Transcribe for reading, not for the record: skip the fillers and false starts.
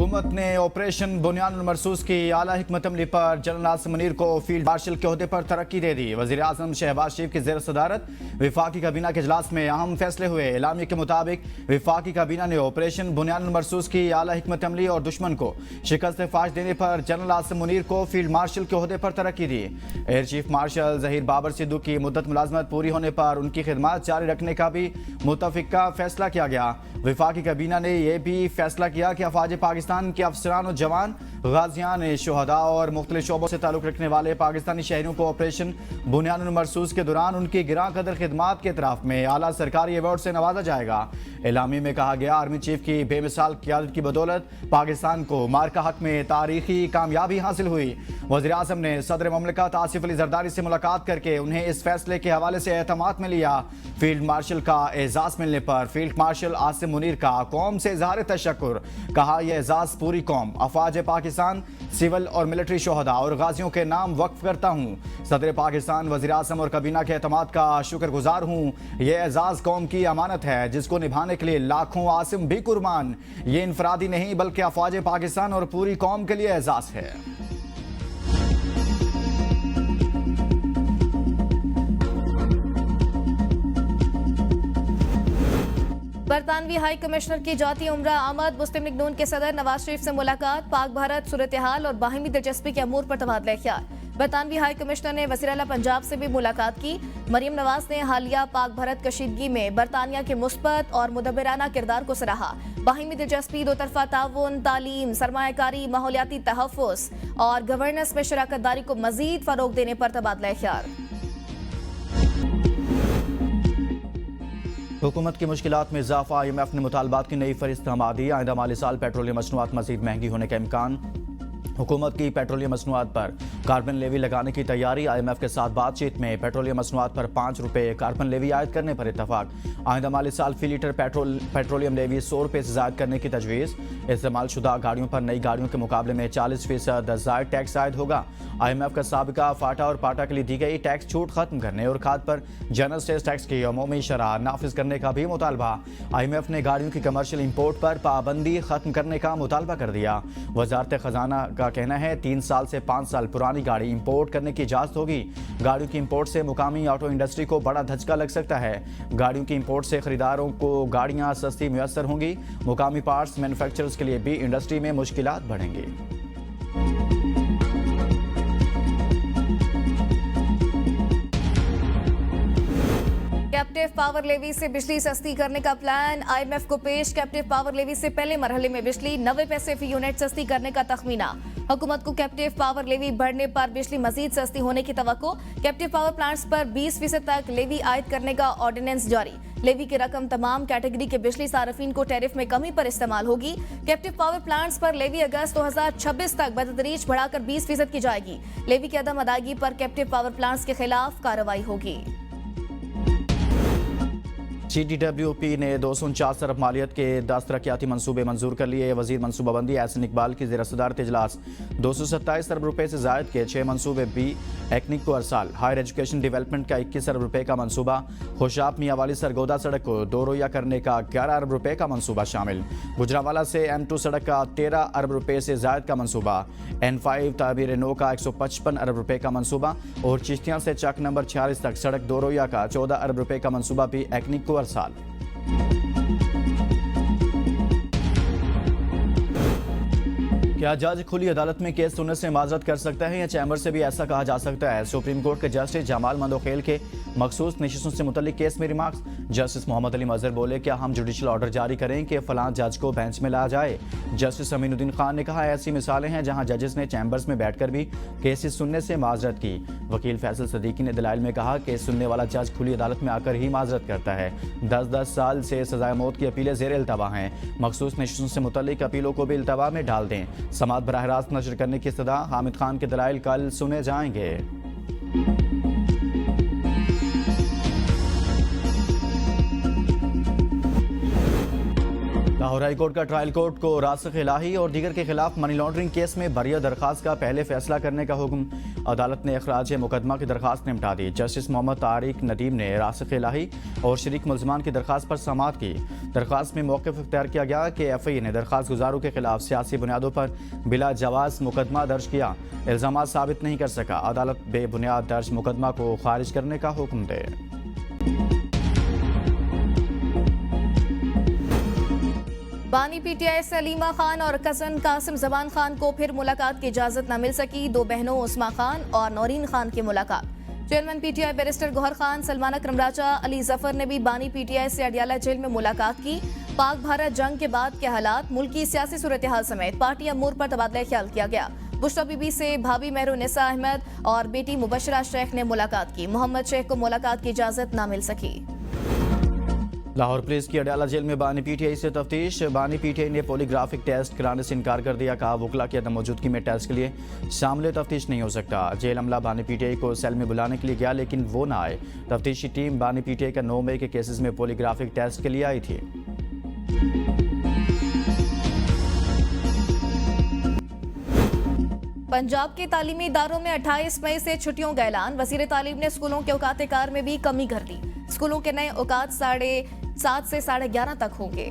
हुकूमत ने ऑपरेशन बुनियानुल मरसूस की आला हिकमत अमली पर जनरल आसिम मुनीर को फील्ड मार्शल के ओहदे पर तरक्की दे दी। वज़ीर आज़म शहबाज शरीफ की ज़ेर सदारत विफाकी काबीना के इजलास में अहम फैसले हुए। एलामी के मुताबिक विफाकी काबीना ने ऑपरेशन बुनियानुल मरसूस की आला हिकमत अमली और दुश्मन को शिकस्त फाश देने पर जनरल आसिम मुनीर को फील्ड मार्शल के ओहदे पर तरक्की दी। Air chief marshal Zaheer Babar Sidhu की मुद्दत मुलाजमत पूरी होने पर उनकी खिदमत जारी रखने का भी मुतफिका फैसला किया गया। विफाकी काबीना ने यह भी फैसला किया कि अफवाज पाकिस्तान के अफसरान और जवान, गाजियान, शोहदा और मुख्तलिफ शोबों से ताल्लुक़ रखने वाले पाकिस्तानी शहरियों को ऑपरेशन बुनियानुल मरसूस के दौरान उनकी गिरां कदर खिदमात के इतराफ़ में आला सरकारी अवार्ड से नवाजा जाएगा। एलामी में कहा गया, आर्मी चीफ की बेमिसाल क़ियादत की बदौलत पाकिस्तान को मार्का हक में तारीखी कामयाबी हासिल हुई। वज़ीर आज़म ने सदर ममलिकत आसिफ अली जरदारी से मुलाकात करके उन्हें इस फैसले के हवाले से एतमाद में लिया। फील्ड मार्शल का एजाज़ मिलने पर फील्ड मार्शल आसिम मुनीर का कौम से इज़हार तशक्कुर। कहा, यह एजाज़ पूरी कौम, अफवाज पाकिस्तान, सिविल और मिलिट्री शोहदा और गाजियों के नाम वक्फ करता हूँ। सदर पाकिस्तान, वज़ीर आज़म और काबीना के एतमाद का शुक्रगुजार हूँ। यह एजाज़ कौम की अमानत है जिसको निभाने के लिए लाखों आसिम भी कुर्बान। ये इनफरादी नहीं बल्कि अफवाज पाकिस्तान और पूरी कौम के लिए एजाज़ है। बरतानवी हाई कमिश्नर की जाती उम्रा आमद, मुस्लिम लीग नून के सदर नवाज शरीफ से मुलाकात, पाक भारत सूरत हाल और बाहिमी दिलचस्पी के अमूर पर तबादला ख्याल। बरतानवी हाई कमिश्नर ने वज़ीर आला पंजाब से भी मुलाकात की। मरियम नवाज ने हालिया पाक भारत कशीदगी में बरतानिया के मुस्बत और मुदब्बिराना किरदार को सराहा। बाहिमी दिलचस्पी, दो तरफा ताउन, तालीम, सरमायाकारी, माहौलियाती तहफ़्फ़ुज़ और गवर्नेंस में शराकत दारी को मज़ीद फ़रोग़ देने पर तबादला ख्याल। हुकूमत की मुश्किलात में इजाफा, IMF ने मुतालबात की नई फहरिस्त थमा दी। आइंदा माली साल पेट्रोलियम मसनूआत मज़ीद महंगी होने का इम्कान। हुकूमत की पेट्रोलियम मसनूआत पर कार्बन लेवी लगाने की तैयारी। IMF के साथ बातचीत में पेट्रोलियम मसनूआत पर 5 रुपये कार्बन लेवी आयद करने पर इतफाक। आइंदा माली साल फी लीटर पेट्रोलियम लेवी 100 रुपये से ज़ायद करने की तजवीज़। इस्तेमाल शुदा गाड़ियों पर नई गाड़ियों के मुकाबले में 40% ज़ायद टैक्स आयद होगा। IMF का साबिका फाटा और पाटा के लिए दी गई टैक्स छूट खत्म करने और खाद पर जनरल सेल्स टैक्स की अमूमी शरह नाफिज करने का भी मुतालबा। IMF ने गाड़ियों की कमर्शियल इंपोर्ट पर पाबंदी खत्म करने का मुतालबा कर दिया। वजारत खजाना का कहना है 3 साल से 5 साल पुरानी गाड़ी इंपोर्ट करने की इजाजत होगी। गाड़ियों की इंपोर्ट से मुकामी ऑटो इंडस्ट्री को बड़ा धचका लग सकता है। गाड़ियों की इंपोर्ट से खरीदारों को गाड़ियां सस्ती मुयस्सर होंगी। मुकामी पार्ट्स मैन्युफैक्चरर्स के लिए भी इंडस्ट्री में मुश्किलात बढ़ेंगी। कैप्टिव पावर लेवी से बिजली सस्ती करने का प्लान। IMF को पेश कैप्टिव पावर लेवी से पहले मरहले में बिजली 90 पैसे फी यूनिट सस्ती करने का तखमीना। हुकूमत को कैप्टिव पावर लेवी बढ़ने पर बिजली मजीद सस्ती होने की तवक्को। कैप्टिव पावर प्लांट्स पर 20% तक लेवी आयद करने का ऑर्डिनेंस जारी। लेवी की रकम तमाम कैटेगरी के बिजली सार्फिन को टैरिफ में कमी पर इस्तेमाल होगी। कैप्टिव पावर प्लांट्स पर लेवी अगस्त 2026 तक बतदरीज बढ़ाकर 20% की जाएगी। लेवी की अदम अदायगी पर कैप्टिव पावर प्लांट्स के खिलाफ कार्रवाई होगी। CTWP ने 249 अरब मालियत के 10 तरक्याती मनसूबे मंजूर कर लिए। वजीर मनसूबाबंदी एहसन इकबाल की ज़ेर सदारत इजलास 227 अरब रुपये से ज़ायद के 6 मनसूबे भी एक्निक को अरसाल। हायर एजुकेशन डेवलपमेंट का 21 अरब रुपये का मनसूबा। खुशाब मियाँवाली सरगोदा सड़क को 2 रोया करने का 11 अरब रुपये का मनसूबा शामिल। गुजरावाला से M2 सड़क का 13 अरब रुपये से ज़ायद का मनसूबा। N5 ताबीर नो का 155 अरब रुपये का मनसूबा और चिश्तियाँ से चक नंबर 46 तक सड़क 2 रोया का 14 अरब रुपये का मनसूबा भी एक्निक को साल। क्या जज खुली अदालत में केस सुनने से माजरत कर सकता है या चैम्बर से भी ऐसा कहा जा सकता है? सुप्रीम कोर्ट के जस्टिस जमाल मंदोखेल के मखसूस नशिस्तों से मुतल्लिक केस में रिमार्क्स। जस्टिस मोहम्मद अली मजहर बोले, क्या हम जुडिशल ऑर्डर जारी करें कि फलां जज को बेंच में लाया जाए? जस्टिस अमीनुद्दीन खान ने कहा, ऐसी मिसालें हैं जहां जजेस ने चैम्बर्स में बैठकर भी केसेस सुनने से माजरत की। वकील फैसल सदीकी ने दलाइल में कहा, केस सुनने वाला जज खुली अदालत में आकर ही माजरत करता है। 10-10 साल से सजाए मौत की अपीलें ज़ेर इल्तवा हैं। मखसूस नशिस्तों से मुतल्लिक अपीलों को भी इल्तवा में डाल दें। समाअत बराह रास्त नशर करने की सदा। हामिद खान के दलाइल कल सुने जाएंगे। लाहौर हाई कोर्ट का ट्रायल कोर्ट को रासिख इलाही और दीगर के खिलाफ मनी लॉन्ड्रिंग केस में बरिया दरखास्त का पहले फैसला करने का हुक्म। अदालत ने अखराज मुकदमा की दरखास्त निपटा दी। जस्टिस मोहम्मद तारिक नदीम ने रासिख इलाही और शरीक मुलजमान की दरखास्त पर समाअत की। दरखास्त में मौक़िफ़ इख्तियार किया गया कि FI ने दरखास्त गुजारों के खिलाफ सियासी बुनियादों पर बिला जवाज मुकदमा दर्ज किया, इल्ज़ामात साबित नहीं कर सका। अदालत बेबुनियाद दर्ज मुकदमा को खारिज करने का हुक्म दे। बानी PTI से अलीमा खान और कजन कासिम जमान खान को फिर मुलाकात की इजाजत न मिल सकी। दो बहनों उस्मा खान और नौरीन खान की मुलाकात। Chairman PTI barrister Gohar Khan, Salman Akram Raja, Ali Zafar ने भी बानी PTI से अडियाला जेल में मुलाकात की। पाक भारत जंग के बाद के हालात, मुल्की सियासी सूरत हाल समेत पार्टी अमूर पर तबादला ख्याल किया गया। बुशरा बीबी से भाभी मेहरुनिसा अहमद और बेटी मुबशरा शेख ने मुलाकात की। मोहम्मद शेख को मुलाकात की इजाजत न मिल सकी। लाहौर पुलिस की अडियाला जेल में बानी PTI से तफ्तीश। बानी PTI ने पोलीग्राफिक टेस्ट कराने से इनकार कर दिया। कहा वकला की अदम मौजूदगी में टेस्ट के लिए शामिल तफ्तीश नहीं हो सकता। जेल अमला बानी PTI को सेल में बुलाने के लिए गया लेकिन वो ना आए। तफ्तीशी टीम बानी PTI का 9 मई के केसेस में पोलीग्राफिक टेस्ट के लिए आई थी। पंजाब के तालीमी इदारों में 28 मई से छुट्टियों का ऐलान। वजीर तालीम ने स्कूलों के औकात कार में भी कमी कर दी। स्कूलों के नए औकात 7:30 से 11:30 तक होंगे।